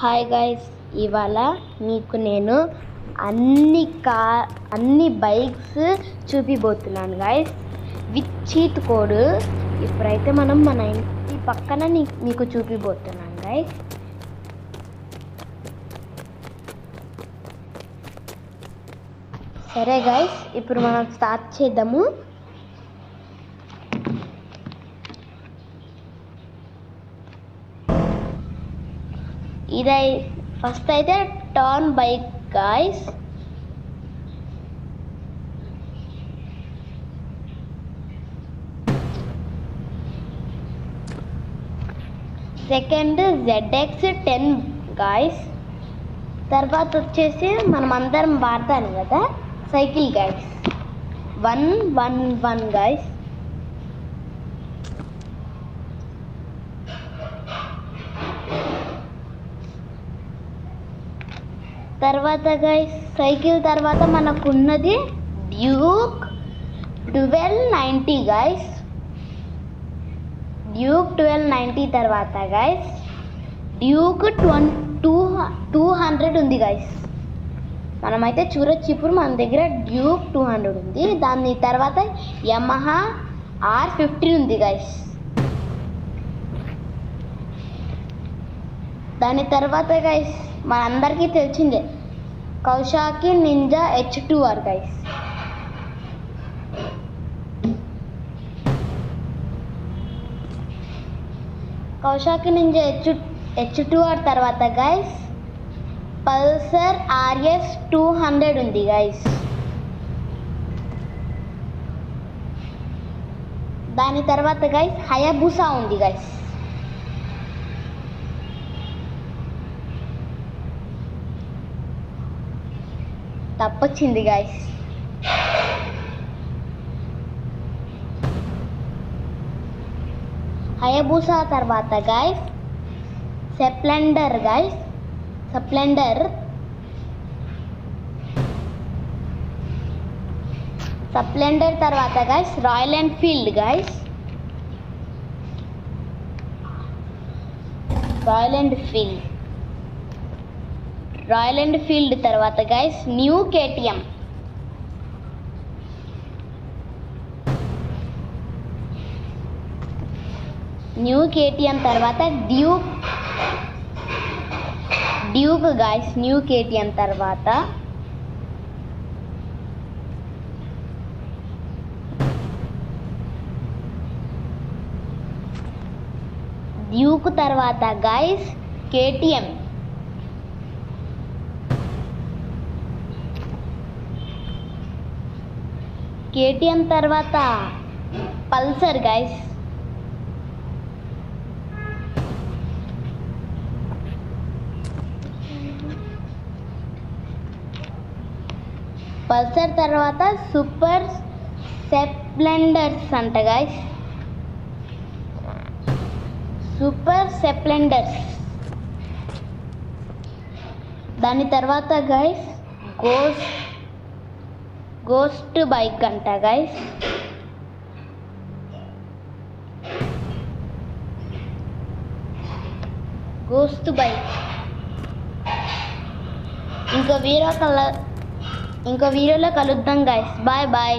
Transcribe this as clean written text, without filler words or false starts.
Hi guys, ఇవాళ మీకు నేను అన్ని బైక్స్ చూపిపోతున్నాను గైస్ విత్ చీట్ కోడ్. ఇప్పుడైతే మనం మన ఇంటి పక్కన మీకు చూపిపోతున్నాను గైస్. సరే గైస్, ఇప్పుడు మనం స్టార్ట్ చేద్దాము. ఇదై ఫస్ట్ అయితే turn bike guys. Second ZX10 guys. తర్వాత వచ్చేసి మనం అందరం వాడతాను కదా సైకిల్ గైస్, 111 గైస్. తర్వాత గైస్ సైకిల్ తర్వాత మనకున్నది డ్యూక్ 1290 గైస్. డ్యూక్ 1290 తర్వాత గైస్ డ్యూక్ 200 ఉంది గైస్. మనమైతే చూడొచ్చు ఇప్పుడు మన దగ్గర డ్యూక్ 200 ఉంది. దాని తర్వాత యమహా R15 ఉంది గైస్. దాని తర్వాత గైస్ మనందరికీ తెలిసిందే Kawasaki Ninja H2R guys. Kawasaki Ninja H2R తర్వాత గైస్ పల్సర్ RS 200 ఉంది గైస్. దాని తర్వాత గైస్ హయాబుసా ఉంది గైస్. తప్పొచ్చింది గైస్. హయాబుసా తర్వాత గైస్ స్ప్లెండర్ గైస్. స్ప్లెండర్ తర్వాత guys royal Enfield guys. Royal Enfield తర్వాత గైస్ న్యూ KTM. తర్వాత డ్యూక్ గైస్. న్యూ KTM తర్వాత గైస్ KTM. తర్వాత పల్సర్ గైస్. పల్సర్ తర్వాత సూపర్ స్ప్లెండర్స్ అంట గైస్. దాని తర్వాత గైస్ గోస్ట్ బైక్ అంట గైస్. ఇంకో వీడియోలో కలుద్దాం గైస్. Bye bye.